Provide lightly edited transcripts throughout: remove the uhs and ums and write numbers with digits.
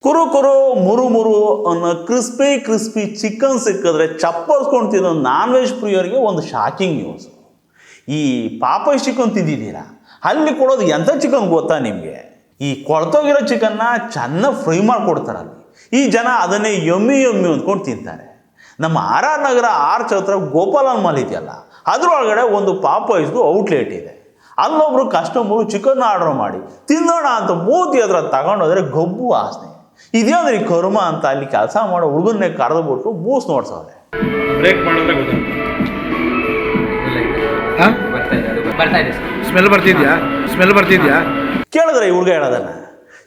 ಕುರು ಕುರು ಮುರು ಮುರು ಅನ್ನೋ crispy chicken ಸಿಕ್ಕಿದ್ರೆ ಚಪ್ಪರ್ಸ್ಕೊಂಡು ತಿನ್ನೋ ನಾನ್ ವೆಜ್ ಪ್ರಿಯರಿಗೆ ಒಂದು ಶಾಕಿಂಗ್ ನ್ಯೂಸ್. ಈ ಪಾಪಸ್ ಚಿಕನ್ ತಿಂದಿದ್ದೀರಾ? ಅಲ್ಲಿ ಕೊಡೋದು ಎಂಥ ಚಿಕನ್ ಗೊತ್ತಾ ನಿಮಗೆ? ಈ ಕೊಳ್ತೋಗಿರೋ ಚಿಕನ್ನ ಚೆನ್ನಾಗಿ ಫ್ರೈ ಮಾಡಿಕೊಡ್ತಾರಲ್ಲಿ. ಈ ಜನ ಅದನ್ನೇ ಯಮ್ಮಿ ಅಂದ್ಕೊಂಡು ತಿಂತಾರೆ. ನಮ್ಮ ಆರ್ ನಗರ ಆರ್ಚ್ ಹತ್ರ ಗೋಪಾಲನ್ ಮಾಲ್ ಇದೆಯಲ್ಲ, ಅದರೊಳಗಡೆ ಒಂದು ಪಾಪೈಸ್ದು ಔಟ್ಲೆಟ್ ಇದೆ. ಅಲ್ಲೊಬ್ರು ಕಸ್ಟಮರು ಚಿಕನ್ ಆರ್ಡರ್ ಮಾಡಿ ತಿನ್ನೋಣ ಅಂತ ಮೂತಿ ಹತ್ರ ತಗೊಂಡೋದ್ರೆ ಗಬ್ಬು ವಾಸನೆ. ಇದೇಂದ್ರೆ ಈ ಕರ್ಮ ಅಂತ ಅಲ್ಲಿ ಕೆಲಸ ಮಾಡೋ ಹುಡುಗನ್ನೇ ಕರೆದುಬಿಟ್ಟು ಮೂಸ್ ನೋಡ್ಸವ್ರೆ. ಬ್ರೇಕ್ ಮಾಡಿದ್ರೆ ಸ್ಮೆಲ್ ಬರ್ತಿದ್ಯಾ ಕೇಳಿದ್ರೆ ಈ ಹುಡುಗ ಹೇಳೋದನ್ನ.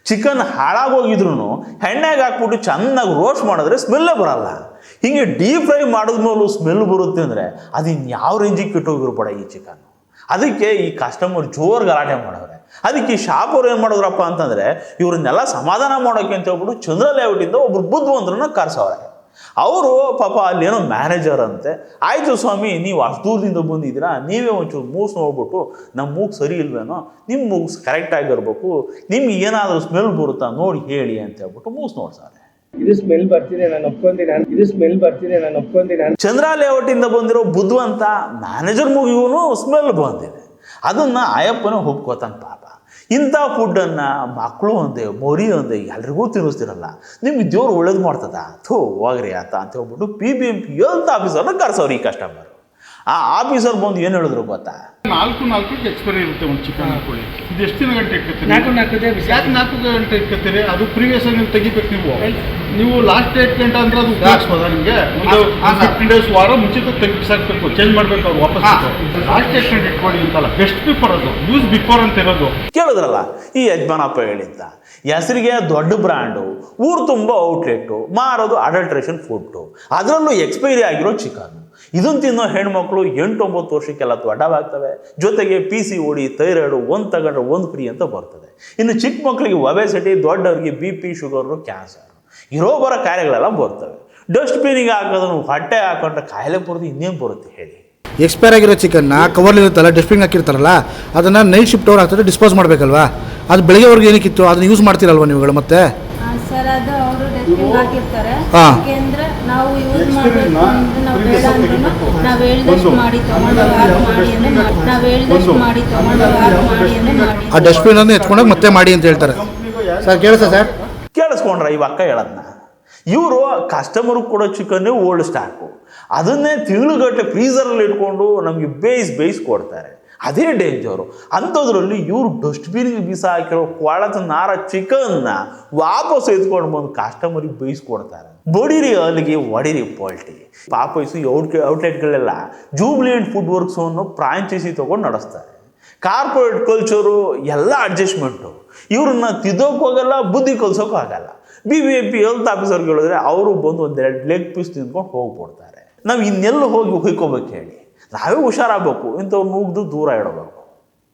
ಚಿಕನ್ ಹಾಳಾಗೋಗಿದ್ರು ಎಣ್ಣೆಗೆ ಹಾಕ್ಬಿಟ್ಟು ಚೆನ್ನಾಗಿ ರೋಸ್ಟ್ ಮಾಡಿದ್ರೆ ಸ್ಮೆಲ್ಲೇ ಬರಲ್ಲ. ಹಿಂಗೆ ಡೀಪ್ ಫ್ರೈ ಮಾಡಿದ್ಮೇಲೂ ಸ್ಮೆಲ್ ಬರುತ್ತೆ ಅಂದರೆ ಅದು ಇನ್ಯಾವ ರೇಂಜಿಗೆ ಕೆಟ್ಟೋಗಿರ್ಬೇಡ ಈ ಚಿಕನ್. ಅದಕ್ಕೆ ಈ ಕಸ್ಟಮರ್ ಜೋರು ಗಲಾಟೆ ಮಾಡೋರೆ. ಅದಕ್ಕೆ ಈ ಶಾಪವ್ರು ಏನು ಮಾಡಿದ್ರಪ್ಪ ಅಂತಂದರೆ, ಇವ್ರನ್ನೆಲ್ಲ ಸಮಾಧಾನ ಮಾಡೋಕ್ಕೆ ಅಂತ ಹೇಳ್ಬಿಟ್ಟು ಚಂದ್ರ ಲೇಔಟಿಂದ ಒಬ್ರು ಬುದ್ಧಿವಂತರನ್ನ ಕರ್ಸವ್ರೆ. ಅವರು ಪಾಪ ಅಲ್ಲೇನೋ ಮ್ಯಾನೇಜರ್ ಅಂತೆ. ಆಯಿತು ಸ್ವಾಮಿ, ನೀವು ಅಷ್ಟು ದೂರದಿಂದ ಬಂದಿದ್ದೀರಾ, ನೀವೇ ಒಂಚೂರು ಮೂಗು ನೋಡ್ಬಿಟ್ಟು ನಮ್ಮ ಮೂಗು ಸರಿ ಇಲ್ವೇನೋ, ನಿಮ್ಮ ಮೂಗು ಕರೆಕ್ಟಾಗಿರ್ಬೇಕು, ನಿಮ್ಗೆ ಏನಾದರೂ ಸ್ಮೆಲ್ ಬರುತ್ತಾ ನೋಡಿ ಹೇಳಿ ಅಂತ ಹೇಳ್ಬಿಟ್ಟು ಮೂಗು ನೋಡ್ಸವ್ರೆ. ಇದು ಸ್ಮೆಲ್ ಬರ್ತಿದೆ, ನಾನು ಒಪ್ಕೊಂತೀನಿ. ಚಂದ್ರ ಲೇಔಟಿಂದ ಬಂದಿರೋ ಬುದ್ಧಿವಂತ ಮ್ಯಾನೇಜರ್ ಮೂಗಿಗೂ ಸ್ಮೆಲ್ ಬಂದಿದೆ. ಅದನ್ನ ಅಯ್ಯಪ್ಪನ ಒಪ್ಕೋತಾನೆ ಪಾಪ. ಇಂಥ ಫುಡ್ಡನ್ನು ಮಕ್ಕಳು ಒಂದೇ ಮೊರಿ ಒಂದೇ ಎಲ್ರಿಗೂ ತಿನ್ನಿಸ್ತಿರಲ್ಲ, ನಿಮ್ಗೆ ದೇವ್ರು ಒಳ್ಳೇದು ಮಾಡ್ತದ ಹೋಗ್ರಿ ಅಂತ ಹೇಳ್ಬಿಟ್ಟು BBMP ಹೆಲ್ತ್ ಆಫೀಸರ್ನ ಕರ್ಸವ್ರು ಈ ಕಸ್ಟಮರ್. ಆ ಆಫೀಸರ್ ಬಂದು ಏನು ಹೇಳಿದ್ರು ಗೊತ್ತಾ? 4 ಎಕ್ಸ್ಪೈರಿ ಇರುತ್ತೆ ಒಂದು ಚಿಕನ್ ಹಾಕೊಳ್ಳಿ. ಇದು ಎಷ್ಟು ದಿನ ಗಂಟೆ ಇಟ್ಕೊತೀರಿ? 4 ಗಂಟೆ ಇಟ್ಕೊತೀರಿ. ಅದು ಪ್ರೀವಿಯಸ್ ಆಗಿ ತೆಗಿಬೇಕು. ನೀವು ಲಾಸ್ಟ್ ಡೇಟ್ ಗಂಟೆ ಅಂದ್ರೆ ಅದು ಉಪಯೋಗಿಸ್ಬೋದಾ ನಿಮಗೆ? ಒಂದು 15 ಡೇಸ್ ವಾರ ಮುಂಚಿತ ತೆಗಿಸಾಕ್ಬೇಕು, ಚೇಂಜ್ ಮಾಡ್ಬೇಕು, ಅವ್ರು ವಾಪಸ್. ಲಾಸ್ಟ್ ಡೇಟ್ ಗಂಟೆ ಇಟ್ಕೊಳ್ಳಿ ಅಂತಲ್ಲ, ಬೆಸ್ಟ್ ಬಿಫೋರ್ ಅದು, ಯೂಸ್ ಬಿಫೋರ್ ಅಂತ ಇರೋದು. ಕೇಳಿದ್ರಲ್ಲ ಈ ಯಜಮಾನಪ್ಪ ಹೇಳಿದ್ದ. ಹೆಸರಿಗೆ ದೊಡ್ಡ ಬ್ರ್ಯಾಂಡು, ಊರು ತುಂಬ ಔಟ್ಲೆಟ್ಟು, ಮಾರೋದು ಅಡಲ್ಟ್ರೇಷನ್ ಫುಡ್ಡು, ಅದರಲ್ಲೂ ಎಕ್ಸ್ಪೈರಿ ಆಗಿರೋ ಚಿಕನ್. ಇದನ್ನು ತಿನ್ನೋ ಹೆಣ್ಮಕ್ಳು 8-9 ವರ್ಷಕ್ಕೆಲ್ಲ ದೊಡ್ಡವಾಗ್ತವೆ. ಜೊತೆಗೆ PCOD, ಥೈರಾಯ್ಡು, ಒಂದು ತಗೊಂಡ್ರೆ ಒಂದು ಫ್ರೀ ಅಂತ ಬರ್ತದೆ. ಇನ್ನು ಚಿಕ್ಕ ಮಕ್ಕಳಿಗೆ ಒಬೆಸಿಟಿ, ದೊಡ್ಡವರಿಗೆ BP, ಶುಗರು, ಕ್ಯಾನ್ಸರ್, ಇರೋ ಬರೋ ಕಾಯಿಲೆಗಳೆಲ್ಲ ಬರ್ತವೆ. ಡಸ್ಟ್ಬಿನ್ನಿಗೆ ಹಾಕೋದನ್ನು ಹೊಟ್ಟೆ ಹಾಕೊಂಡ್ರೆ ಕಾಯಿಲೆ ಬರುತ್ತೆ, ಇನ್ನೇನು ಬರುತ್ತೆ ಹೇಳಿ? ಎಕ್ಸ್ಪೈರ್ ಆಗಿರೋ ಚಿಕನ್ನ ಕವರ್ಲಿರುತ್ತಲ್ಲ, ಡಸ್ಟ್ಬಿನ್ ಹಾಕಿರ್ತಾರಲ್ಲ, ಅದನ್ನು ನೈಟ್ ಶಿಫ್ಟ್ ಅವ್ರು ಆಗ್ತದೆ ಡಿಸ್ಪೋಸ್ ಮಾಡಬೇಕಲ್ವಾ? ಅದು ಬೆಳಗ್ಗೆವರೆಗೆ ಏನಕ್ಕಿತ್ತು, ಅದನ್ನು ಯೂಸ್ ಮಾಡ್ತಿರಲ್ವ ನೀವುಗಳು? ಮತ್ತೆ ಸರ್, ಅದು ಅವರು ಡಸ್ಟ್ಬಿನ್ ಹಾಕಿರ್ತಾರೆ. ಯಾಕೆಂದ್ರೆ ನಾವು ಯೂಸ್ ಮಾಡಬೇಕು ಅಂದ್ರೆ ನಾವು ಬೇಡ ಅಂದ್ರೂ ನಾವು ಹೇಳಿದಷ್ಟು ಮಾಡಿ ತೊಗೊಂಡು ಮಾಡಿ. ಆ ಡಸ್ಟ್ಬಿನ್ ಅನ್ನು ಎತ್ಕೊಂಡಾಗ ಮತ್ತೆ ಮಾಡಿ ಅಂತ ಹೇಳ್ತಾರೆ. Sir ಕೇಳಿಸ sir? ಕೇಳಿಸ್ಕೊಂಡ್ರ ಈ ಅಕ್ಕ ಹೇಳೋದನ್ನ? ಇವರು ಕಸ್ಟಮರ್ ಕೊಡೋ ಚಿಕನ್ನೇ ಓಲ್ಡ್ ಸ್ಟಾಕು, ಅದನ್ನೇ ತಿಂಗಳುಗಟ್ಟಲೆ ಫ್ರೀಸರಲ್ಲಿ ಇಟ್ಕೊಂಡು ನಮಗೆ ಬೇಯಿಸಿ ಕೊಡ್ತಾರೆ. ಅದೇ ಡೇಂಜರು. ಅಂಥದ್ರಲ್ಲಿ ಇವರು ಡಸ್ಟ್ಬಿನ್ಗೆ ಬಿಸಾಕಿರೋ ಕೊಳತ ನಾರ ಚಿಕನ್ನ ವಾಪಸ್ ಎತ್ಕೊಂಡು ಬಂದು ಕಸ್ಟಮರಿಗೆ ಬೇಯಿಸ್ಕೊಡ್ತಾರೆ. ಬಡಿರಿ ಅಲ್ಲಿಗೆ ಹೊಡಿರಿ ಪೋಲ್ಟಿ. ಪಾಪೈಸು ಔಟ್ಲೆಟ್ಗಳೆಲ್ಲ ಜೂಬ್ಲಿಯಂಟ್ ಫುಡ್ ವರ್ಕ್ಸ್ ಅನ್ನೋ ಫ್ರಾಂಚೈಸಿ ತೊಗೊಂಡು ನಡೆಸ್ತಾರೆ. ಕಾರ್ಪೊರೇಟ್ ಕಲ್ಚರು ಎಲ್ಲ ಅಡ್ಜಸ್ಟ್ಮೆಂಟು. ಇವ್ರನ್ನ ತಿದ್ದೋಕೆ ಹೋಗಲ್ಲ, ಬುದ್ಧಿ ಕಲ್ಸೋಕ್ಕೂ ಆಗಲ್ಲ. BBMP ಹೆಲ್ತ್ ಆಫೀಸರ್ಗೆ ಹೇಳಿದ್ರೆ ಅವರು ಬಂದು ಒಂದೆರಡು ಲೆಗ್ ಪೀಸ್ ತಿಂದ್ಕೊಂಡು ಹೋಗ್ಬಿಡ್ತಾರೆ. ನಾವು ಇನ್ನೆಲ್ಲ ಹೋಗಿ ಹೊಯ್ಕೋಬೇಕು ಹೇಳಿ? ನಾವೇ ಹುಷಾರಾಗಬೇಕು, ಇಂಥವ್ರು ನುಗ್ದು ದೂರ ಇಡಬೇಕು.